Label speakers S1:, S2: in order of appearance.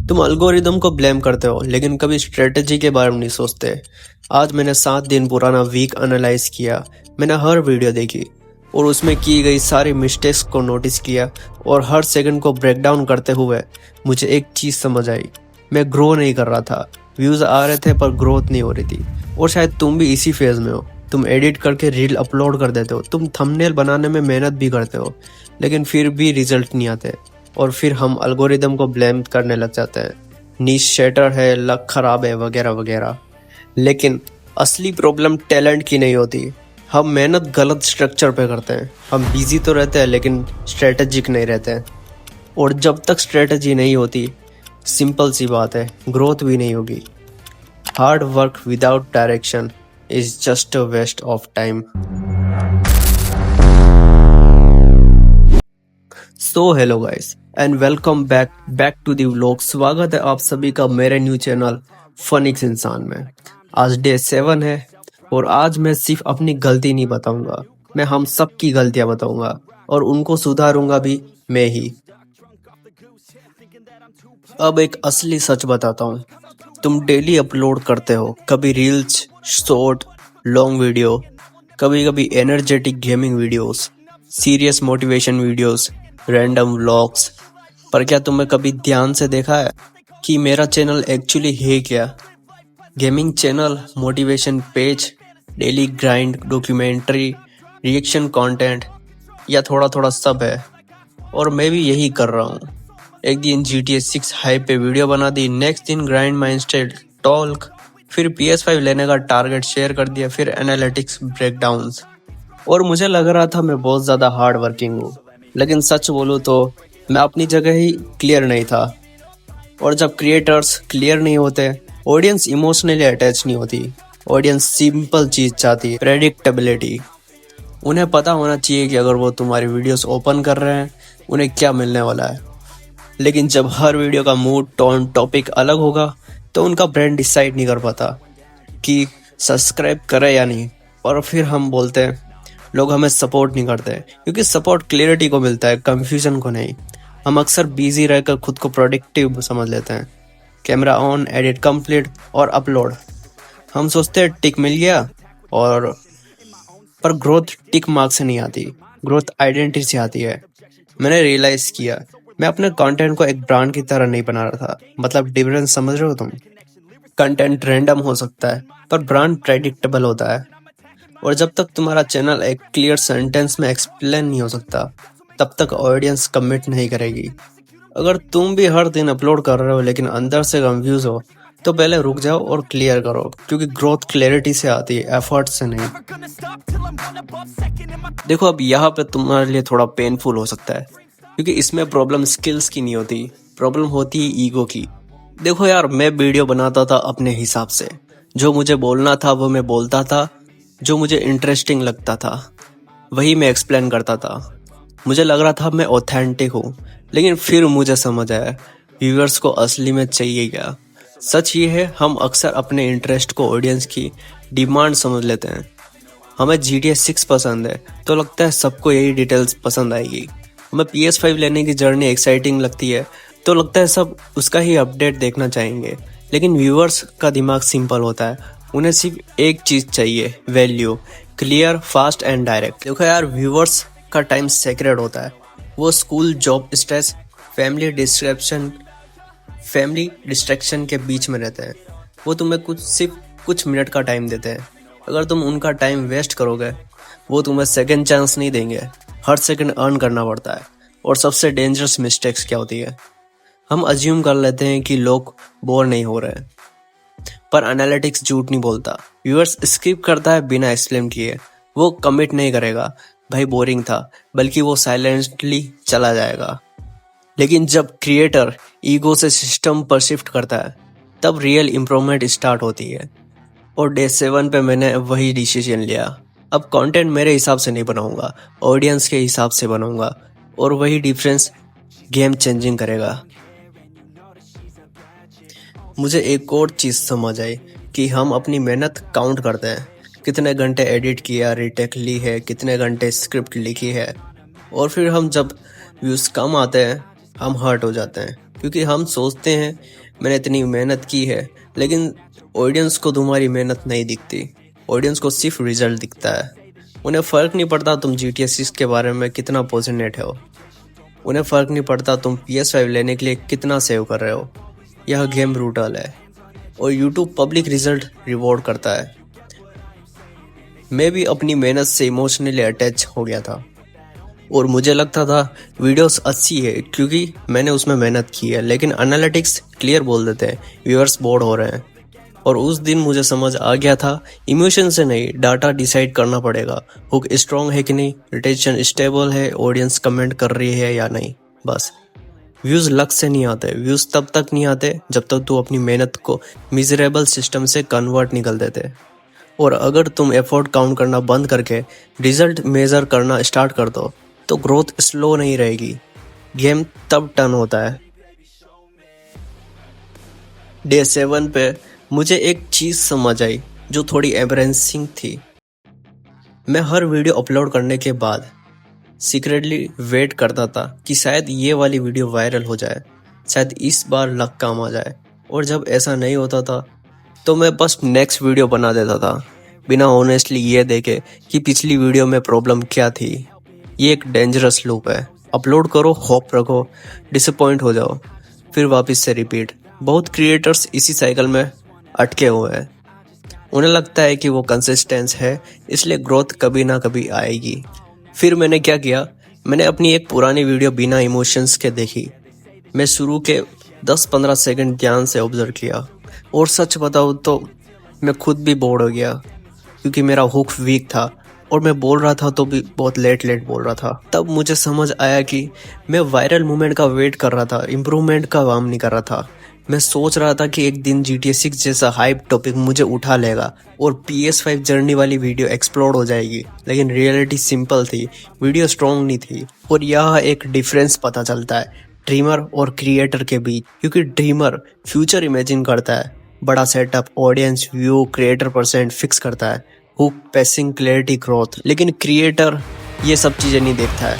S1: तुम एल्गोरिदम को ब्लेम करते हो लेकिन कभी स्ट्रेटजी के बारे में नहीं सोचते। आज मैंने 7 दिन पुराना वीक एनालाइज किया। मैंने हर वीडियो देखी और उसमें की गई सारी मिस्टेक्स को नोटिस किया और हर सेकंड को ब्रेक डाउन करते हुए मुझे एक चीज़ समझ आई। मैं ग्रो नहीं कर रहा था, व्यूज़ आ रहे थे पर ग्रोथ नहीं हो रही थी। और शायद तुम भी इसी फेज़ में हो। तुम एडिट करके रील अपलोड कर देते हो, तुम थंबनेल बनाने में मेहनत भी करते हो लेकिन फिर भी रिजल्ट नहीं आते। और फिर हम एल्गोरिदम को ब्लेम करने लग जाते हैं, नीश शैटर है, लक खराब है, वगैरह वगैरह। लेकिन असली प्रॉब्लम टैलेंट की नहीं होती। हम मेहनत गलत स्ट्रक्चर पे करते हैं। हम बिजी तो रहते हैं लेकिन स्ट्रेटेजिक नहीं रहते हैं। और जब तक स्ट्रेटजी नहीं होती, सिंपल सी बात है, ग्रोथ भी नहीं होगी। Hard work without direction is just a waste of time. So hello guys and welcome back to the vlog. स्वागत है आप सभी का मेरे न्यू चैनल फनिक्स इंसान में। आज डे 7 है और आज मैं सिर्फ अपनी गलती नहीं बताऊंगा, मैं हम सब की गलतियां बताऊंगा और उनको सुधारूंगा भी मैं ही। अब एक असली सच बताता हूँ। तुम डेली अपलोड करते हो, कभी रील्स, शॉर्ट, लॉन्ग वीडियो, कभी कभी energetic gaming videos, serious motivation videos, random vlogs. पर क्या तुमने कभी ध्यान से देखा है कि मेरा चैनल एक्चुअली है क्या? Gaming channel, motivation page, daily grind, documentary, reaction content, या थोड़ा थोड़ा सब है? और मैं भी यही कर रहा हूँ। एक दिन GTA 6 हाइप पे वीडियो बना दी, नेक्स्ट दिन ग्राइंड माइंडसेट टॉक, फिर PS5 लेने का टारगेट शेयर कर दिया, फिर एनालिटिक्स ब्रेकडाउन्स। और मुझे लग रहा था मैं बहुत ज़्यादा हार्ड वर्किंग हूँ, लेकिन सच बोलूँ तो मैं अपनी जगह ही क्लियर नहीं था। और जब क्रिएटर्स क्लियर नहीं होते, ऑडियंस इमोशनली अटैच नहीं होती। ऑडियंस सिंपल चीज़ चाहती है, प्रेडिक्टेबिलिटी। उन्हें पता होना चाहिए कि अगर वो तुम्हारी वीडियोस ओपन कर रहे हैं, उन्हें क्या मिलने वाला है। लेकिन जब हर वीडियो का मूड, टोन, टॉपिक अलग होगा तो उनका ब्रांड डिसाइड नहीं कर पाता कि सब्सक्राइब करे या नहीं। और फिर हम बोलते हैं लोग हमें सपोर्ट नहीं करते, क्योंकि सपोर्ट क्लियरिटी को मिलता है, कंफ्यूजन को नहीं। हम अक्सर बिजी रहकर खुद को प्रोडक्टिव समझ लेते हैं। कैमरा ऑन, एडिट कंप्लीट और अपलोड। हम सोचते हैं टिक मिल गया। और पर ग्रोथ टिक मार्क से नहीं आती, ग्रोथ आइडेंटिटी से आती है। मैंने रियलाइज किया मैं अपने कंटेंट को एक ब्रांड की तरह नहीं बना रहा था। मतलब डिफरेंस समझ रहे हो तुम? कंटेंट रैंडम हो सकता है पर ब्रांड प्रेडिक्टेबल होता है। और जब तक तुम्हारा चैनल एक क्लियर सेंटेंस में एक्सप्लेन नहीं हो सकता, तब तक ऑडियंस कमिट नहीं करेगी। अगर तुम भी हर दिन अपलोड कर रहे हो लेकिन अंदर से कंफ्यूज हो, तो पहले रुक जाओ और क्लियर करो, क्योंकि ग्रोथ क्लैरिटी से आती है, एफर्ट से नहीं। देखो, अब यहाँ पे तुम्हारे लिए थोड़ा पेनफुल हो सकता है, क्योंकि इसमें प्रॉब्लम स्किल्स की नहीं होती, प्रॉब्लम होती है ईगो की। देखो यार, मैं वीडियो बनाता था अपने हिसाब से। जो मुझे बोलना था वो मैं बोलता था, जो मुझे इंटरेस्टिंग लगता था वही मैं एक्सप्लेन करता था। मुझे लग रहा था मैं ऑथेंटिक हूँ। लेकिन फिर मुझे समझ आया व्यूअर्स को असली में चाहिए क्या। सच ये है, हम अक्सर अपने इंटरेस्ट को ऑडियंस की डिमांड समझ लेते हैं। हमें GTA 6 पसंद है तो लगता है सबको यही डिटेल्स पसंद आएगी। हमें PS5 लेने की जर्नी एक्साइटिंग लगती है तो लगता है सब उसका ही अपडेट देखना चाहेंगे। लेकिन व्यूअर्स का दिमाग सिंपल होता है, उन्हें सिर्फ एक चीज़ चाहिए, value, clear, fast and direct. देखो यार, व्यूअर्स का टाइम सेक्रेड होता है। वो school, job stress, family distraction के बीच में रहते हैं। वो तुम्हें सिर्फ कुछ मिनट का टाइम देते हैं। अगर तुम उनका टाइम वेस्ट करोगे, वो तुम्हें सेकंड चांस नहीं देंगे। हर सेकंड अर्न करना पड़ता है। और सबसे डेंजरस मिस्टेक्स क्या होती है, हम अज्यूम कर लेते हैं कि लोग बोर नहीं हो रहे, पर एनालिटिक्स झूठ नहीं बोलता। व्यूअर्स स्किप करता है बिना एक्सप्लेन किए। वो कमिट नहीं करेगा भाई बोरिंग था, बल्कि वो साइलेंटली चला जाएगा। लेकिन जब क्रिएटर ईगो से सिस्टम पर शिफ्ट करता है, तब रियल इम्प्रूवमेंट स्टार्ट होती है। और डे 7 पे मैंने वही डिसीजन लिया। अब कंटेंट मेरे हिसाब से नहीं बनाऊंगा, ऑडियंस के हिसाब से बनाऊंगा। और वही डिफरेंस गेम चेंजिंग करेगा। मुझे एक और चीज़ समझ आई कि हम अपनी मेहनत काउंट करते हैं। कितने घंटे एडिट किया, रीटेक ली है, कितने घंटे स्क्रिप्ट लिखी है। और फिर हम जब व्यूज़ कम आते हैं, हम हर्ट हो जाते हैं। क्योंकि हम सोचते हैं मैंने इतनी मेहनत की है, लेकिन ऑडियंस को तुम्हारी मेहनत नहीं दिखती। ऑडियंस को सिर्फ रिजल्ट दिखता है। उन्हें फ़र्क नहीं पड़ता तुम GTA 6 के बारे में कितना पैशनेट हो। उन्हें फ़र्क नहीं पड़ता तुम PS5 लेने के लिए कितना सेव कर रहे हो। यह गेम ब्रूटल है और यूट्यूब पब्लिक रिजल्ट रिवॉर्ड करता है। मैं भी अपनी मेहनत से इमोशनली अटैच हो गया था और मुझे लगता था वीडियोस अच्छी है क्योंकि मैंने उसमें मेहनत की है, लेकिन एनालिटिक्स क्लियर बोल देते हैं व्यूअर्स बोर्ड हो रहे हैं। और उस दिन मुझे समझ आ गया था इमोशन से नहीं, डाटा डिसाइड करना पड़ेगा। हुक स्ट्रॉन्ग है कि नहीं, रिटेंशन स्टेबल है, ऑडियंस कमेंट कर रही है या नहीं। बस व्यूज़ लक से नहीं आते। व्यूज़ तब तक नहीं आते जब तक तू अपनी मेहनत को मिजरेबल सिस्टम से कन्वर्ट निकल देते। और अगर तुम एफर्ट काउंट करना बंद करके रिजल्ट मेजर करना स्टार्ट कर दो तो ग्रोथ स्लो नहीं रहेगी, गेम तब टर्न होता है। डे 7 पे मुझे एक चीज़ समझ आई जो थोड़ी एम्बरेसिंग थी। मैं हर वीडियो अपलोड करने के बाद सीक्रेटली वेट करता था कि शायद ये वाली वीडियो वायरल हो जाए, शायद इस बार लक काम आ जाए। और जब ऐसा नहीं होता था तो मैं बस नेक्स्ट वीडियो बना देता था, बिना ऑनेस्टली ये देखे कि पिछली वीडियो में प्रॉब्लम क्या थी। ये एक डेंजरस लूप है। अपलोड करो, होप रखो, डिसअपॉइंट हो जाओ, फिर वापस से रिपीट। बहुत क्रिएटर्स इसी साइकिल में अटके हुए हैं। उन्हें लगता है कि वो कंसिस्टेंस है इसलिए ग्रोथ कभी ना कभी आएगी। फिर मैंने क्या किया, मैंने अपनी एक पुरानी वीडियो बिना इमोशंस के देखी। मैं शुरू के 10-15 सेकंड ध्यान से ऑब्जर्व किया और सच बताऊँ तो मैं खुद भी बोर हो गया क्योंकि मेरा हुक वीक था और मैं बोल रहा था तो भी बहुत लेट बोल रहा था। तब मुझे समझ आया कि मैं वायरल मूवमेंट का वेट कर रहा था, इम्प्रूवमेंट का काम नहीं कर रहा था। मैं सोच रहा था कि एक दिन GTA 6 जैसा हाइप टॉपिक मुझे उठा लेगा और PS5 जर्नी वाली वीडियो एक्सप्लोड हो जाएगी, लेकिन रियलिटी सिंपल थी, वीडियो स्ट्रॉन्ग नहीं थी। और यह एक डिफरेंस पता चलता है ड्रीमर और क्रिएटर के बीच, क्योंकि ड्रीमर फ्यूचर इमेजिन करता है, बड़ा setup, audience, view, creator percent fix करता है, हुक, पेसिंग, क्लैरिटी, ग्रोथ। लेकिन क्रिएटर ये सब चीजें नहीं देखता है।